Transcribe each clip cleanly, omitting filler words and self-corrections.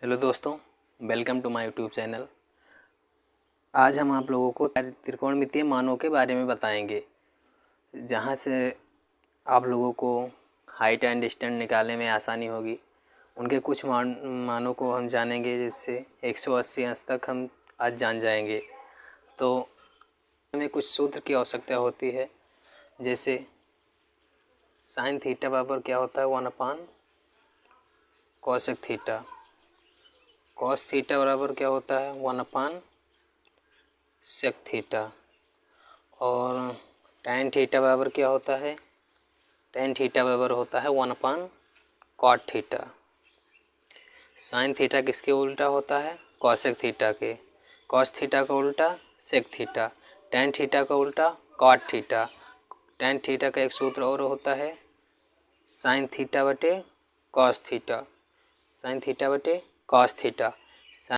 Hello दोस्तों, welcome to my YouTube channel. आज हम आप लोगों को त्रिकोणमितीय मानों के बारे में बताएंगे, जहां से आप लोगों को हाइट एंड डिस्टेंस निकालने में आसानी होगी। उनके कुछ मानों को हम जानेंगे, जिससे 180 अंश तक हम आज जान जाएंगे। तो हमें कुछ सूत्र की आवश्यकता होती है, जैसे साइन थीटा बराबर क्या होता है 1/cos थीटा। कॉस थीटा बराबर क्या होता है 1/sec थीटा। और tan थीटा बराबर क्या होता है, tan थीटा बराबर होता है 1/cot थीटा। साइन थीटा किसके उल्टा होता है, कॉसेक थीटा के। कॉस थीटा का उल्टा सेक थीटा। tan थीटा का उल्टा कॉट थीटा। tan थीटा का एक सूत्र और होता है साइन थीटा बटे कॉस थीटा। साइन थीटा बटे कॉस थीटा।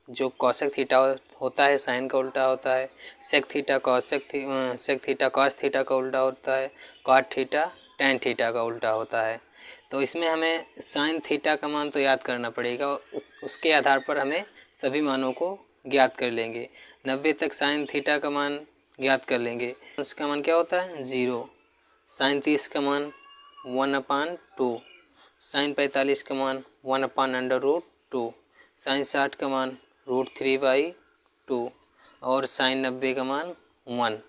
जो कॉसेक थीटा होता है साइन का उल्टा होता है। Sec theta sec theta cos theta का उल्टा होता है। कॉट थीटा टैन थीटा का उल्टा होता है। तो इसमें हमें साइन थीटा का मान तो याद करना पड़ेगा, उसके आधार पर हमें सभी मानों को ज्ञात कर लेंगे। 90 तक साइन थीटा का मान ज्ञात कर लेंगे। उसका मान क्या होता है 0। साइन 30 का मान 1/2। साइन 45 का मान 1/√2। साइन 60 का मान √3/2 और साइन 90 का मान 1।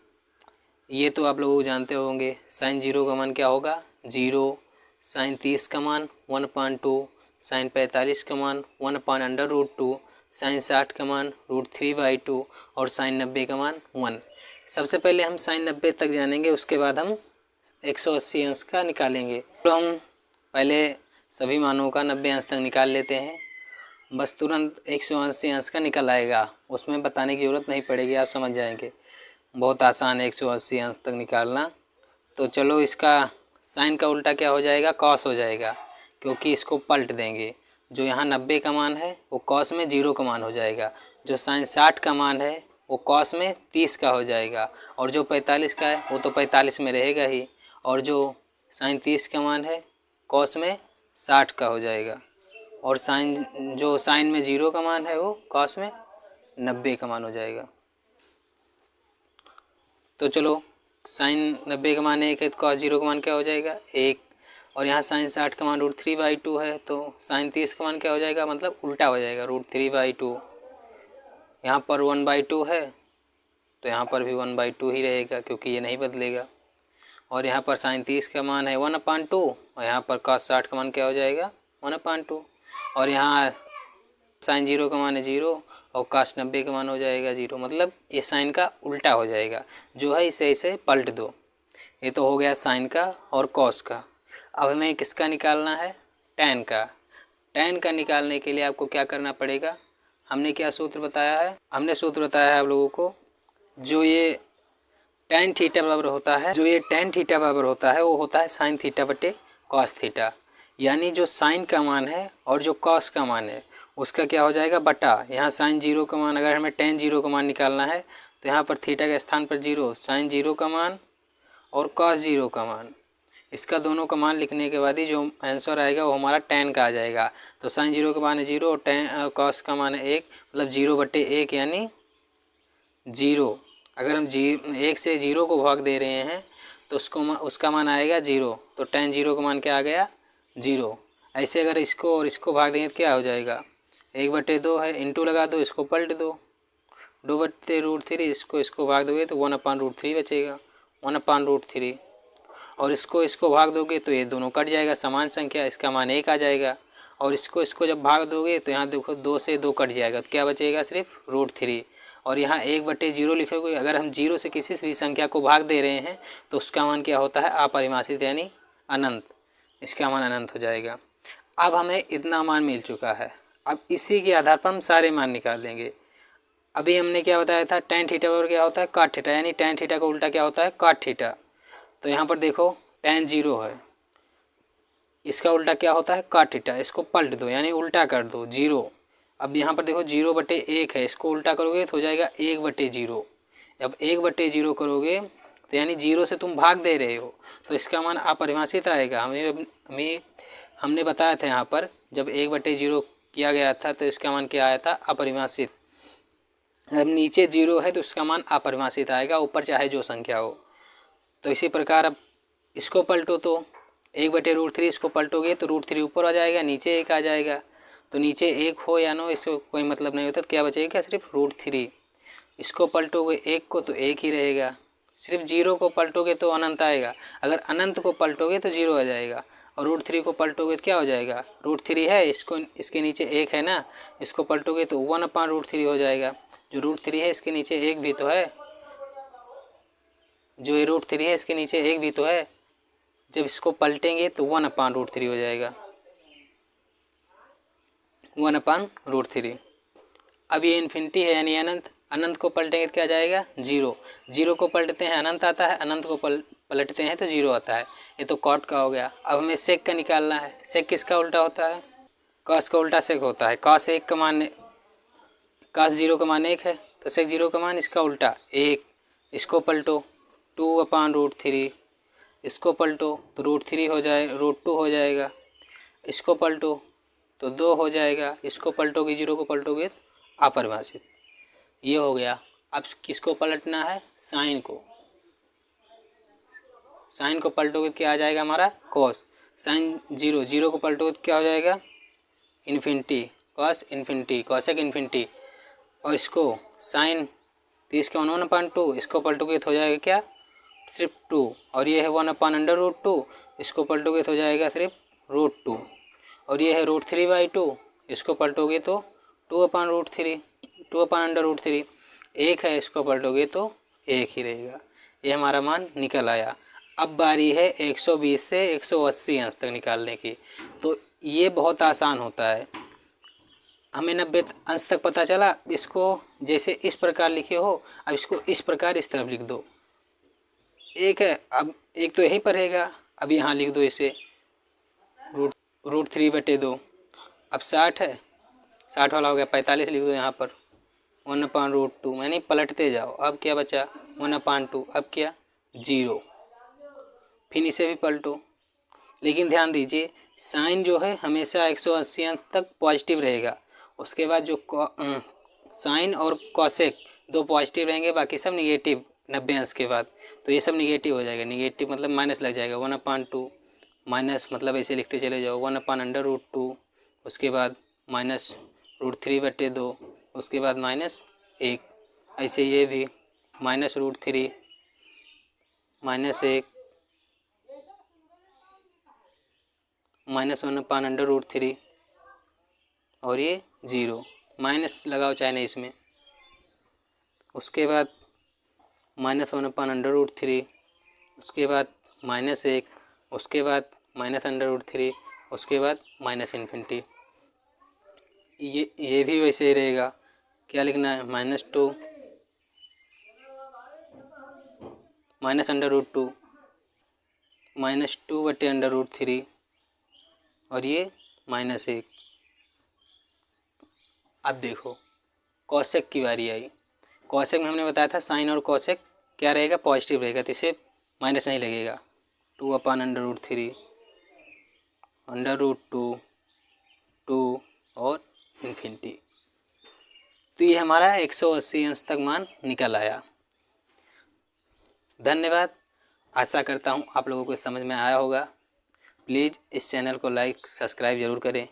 ये तो आप लोग जानते होंगे। साइन 0 का मान क्या होगा 0। साइन 30 का मान 1/2। साइन 45 का मान 1/√2। साइन 60 का मान √3/2 और साइन 90 का मान 1। सबसे पहले हम साइन 90 तक जानेंगे, उसके बाद हम 180 अंश का निकालेंगे। तो हम पहले सभी मानों का 90 अंश तक निकाल लेते हैं। बस तुरंत 180 अंश का निकल आएगा, उसमें बताने की ज़रूरत नहीं पड़ेगी, आप समझ जाएंगे। बहुत आसान है 180 अंश तक निकालना। तो चलो, इसका साइन का उल्टा क्या हो जाएगा, कॉस हो जाएगा, क्योंकि इसको पलट देंगे। जो यहाँ 90 का मान है वो कॉस में 0 का मान हो जाएगा। जो साइन 60 का मान है वो कॉस में 30 का हो जाएगा। और जो 45 का है वो तो 45 में रहेगा ही। और जो साइन 30 का मान है कॉस में 60 का हो जाएगा। और जो साइन में 0 का मान है वो कॉस में 90 का मान हो जाएगा। तो चलो, साइन 90 का मान 1 है तो कॉस 0 का मान क्या हो जाएगा 1। और यहाँ साइन 60 का मान √3/2 है, तो साइन 30 का मान क्या हो जाएगा, मतलब उल्टा हो जाएगा √3/2। यहाँ पर 1/2 है तो यहाँ पर भी 1/2 ही रहेगा, क्योंकि ये नहीं बदलेगा। और यहाँ पर साइन 30 का मान है 1/2 और यहाँ पर कॉस 60 का मान क्या हो जाएगा 1/2। और यहाँ साइन 0 का मान है 0 और कॉस 90 का मान हो जाएगा 0, मतलब ये साइन का उल्टा हो जाएगा। जो है इसे इसे पलट दो। ये तो हो गया साइन का और कॉस का। अब हमें किसका निकालना है, टैन का। टैन का निकालने के लिए आपको क्या करना पड़ेगा, हमने क्या सूत्र बताया है, हमने सूत्र बताया है आप लोगों को। जो ये टैन थीटा बराबर होता है वो होता है साइन थीटा बटे कॉस थीटा। यानी जो साइन का मान है और जो कॉस का मान है उसका क्या हो जाएगा बटा। यहाँ साइन 0 का मान, अगर हमें टैन 0 का मान निकालना है तो यहाँ पर थीटा के स्थान पर 0, साइन 0 का मान और कॉस 0 का मान, इसका दोनों का मान लिखने के बाद ही जो आंसर आएगा वो हमारा टैन का आ जाएगा। तो साइन 0 का मान है 0 और टैन कॉस का मान है 1, मतलब 0/1 यानी 0। अगर हम 1 से 0 को भाग दे रहे हैं तो उसका मान आएगा 0। तो टैन 0 का मान क्या आ गया 0। ऐसे अगर इसको और इसको भाग देंगे तो क्या हो जाएगा 1/2 है, इंटू लगा दो, इसको पलट दो 2/√3। इसको भाग दोगे तो 1/√3 बचेगा 1/√3। और इसको भाग दोगे तो ये दोनों कट जाएगा, समान संख्या, इसका मान 1 आ जाएगा। और इसको जब भाग दोगे तो यहाँ देखो 2 से 2 कट जाएगा, तो क्या बचेगा सिर्फ √3। और यहाँ 1/0 लिखोगे। अगर हम 0 से किसी भी संख्या को भाग दे रहे हैं तो उसका मान क्या होता है अपरिभाषित, यानी अनंत। इसका मान अनंत हो जाएगा। अब हमें इतना मान मिल चुका है, अब इसी के आधार पर हम सारे मान निकाल लेंगे। अभी हमने क्या बताया था, टैन थीटा बराबर क्या होता है कॉट थीटा, यानी टैन थीटा का उल्टा क्या होता है कॉट थीटा। तो यहाँ पर देखो टैन 0 है, इसका उल्टा क्या होता है कॉट थीटा। इसको पलट दो यानी उल्टा कर दो 0। अब यहाँ पर देखो 0/1 है, इसको उल्टा करोगे तो हो जाएगा 1/0। अब 1/0 करोगे तो यानी 0 से तुम भाग दे रहे हो तो इसका मान अपरिभाषित आएगा। हमने बताया था यहाँ पर जब 1/0 किया गया था तो इसका मान क्या आया था, अपरिभाषित। अब नीचे 0 है तो इसका मान अपरिभाषित आएगा, ऊपर चाहे जो संख्या हो। तो इसी प्रकार अब इसको पलटो तो 1/√3 इसको पलटोगे तो √3 ऊपर आ जाएगा, नीचे 1 आ जाएगा। तो नीचे 1 हो या ना हो इसको कोई मतलब नहीं होता, तो क्या बचेगा, सिर्फ √3। इसको पलटोगे 1 को तो 1 ही रहेगा, सिर्फ 0 को पलटोगे तो अनंत आएगा। अगर अनंत को पलटोगे तो 0 आ जाएगा, और √3 को पलटोगे तो क्या हो जाएगा, √3 है, इसको इसके नीचे 1 है ना, इसको पलटोगे तो 1/√3 हो जाएगा। जो √3 है इसके नीचे 1 भी तो है, जो ये √3 है इसके नीचे 1 भी तो है। जब इसको पलटेंगे तो 1/√3 हो जाएगा, 1/√3। अब ये इन्फिनिटी है यानी अनंत, अनंत को पलटेंगे तो क्या जाएगा, 0। 0 को पलटते हैं अनंत आता है, अनंत को पलटते हैं तो 0 आता है। ये तो कॉट का हो गया। अब हमें सेक का निकालना है। सेक किसका उल्टा होता है, कॉस का उल्टा सेक होता है। कॉस 1 का मान, कॉस 0 का मान 1 है तो सेक 0 का मान इसका उल्टा 1। इसको पलटो 2/√3, इसको पलटो तो √3 हो जाए, √2 हो जाएगा। इसको पलटो तो 2 हो जाएगा, इसको पलटोगे 0 को पलटोगे अपरिभाषित। ये हो गया। अब किसको पलटना है, साइन को। साइन को पलटोगे क्या आ जाएगा हमारा, कॉस। साइन 0 को पलटोगे तो क्या हो जाएगा, infinity, cos infinity, cosec infinity. और इसको साइन 30 का 1/2, इसको पलटोगे तो हो जाएगा क्या, सिर्फ 2। और ये है 1/√2, इसको पलटोगे तो हो जाएगा सिर्फ √2। और ये है √3/2, इसको पलटोगे तो 2/√3, 2/√3। 1 है, इसको पलटोगे तो 1 ही रहेगा। ये हमारा मान निकल आया। अब बारी है 120 से 180 अंश तक निकालने की। तो ये बहुत आसान होता है। हमें 90 अंश तक पता चला, इसको जैसे इस प्रकार लिखे हो, अब इसको इस प्रकार इस तरफ लिख दो। एक है, अब एक तो यहीं पर रहेगा, अब यहाँ लिख दो इसे √3/2। अब 60 है, 60 वाला हो गया, 45 लिख दो यहाँ पर 1/√2, यानी पलटते जाओ। अब क्या बचा 1/2, अब क्या 0। फिर इसे भी पलटो। लेकिन ध्यान दीजिए साइन जो है हमेशा 180 अंश तक पॉजिटिव रहेगा। उसके बाद जो साइन और कॉसेक दो पॉजिटिव रहेंगे, बाकी सब निगेटिव 90 अंश के बाद। तो ये सब निगेटिव हो जाएगा, निगेटिव मतलब माइनस लग जाएगा, 1/2 माइनस मतलब ऐसे लिखते चले जाओ 1/√2, उसके बाद माइनस √3/2, उसके बाद -1। ऐसे ये भी -√3 -1 -1/√3 और ये 0, माइनस लगाओ चाहे नहीं इसमें। उसके बाद -1/√3, उसके बाद -1, उसके बाद -√3, उसके बाद -इन्फिनिटी। ये भी वैसे ही रहेगा। क्या लिखना है, -2 -√2 -2/√3 और ये -1। अब देखो कॉसेक की बारी आई। कॉसेक में हमने बताया था साइन और कॉसेक क्या रहेगा, पॉजिटिव रहेगा, तो इसे माइनस नहीं लगेगा। 2/√3 √2 2 और इन्फिनिटी। तो ये हमारा 180 अंश तक मान निकल आया। धन्यवाद। आशा करता हूँ आप लोगों को समझ में आया होगा। प्लीज़ इस चैनल को लाइक सब्सक्राइब ज़रूर करें।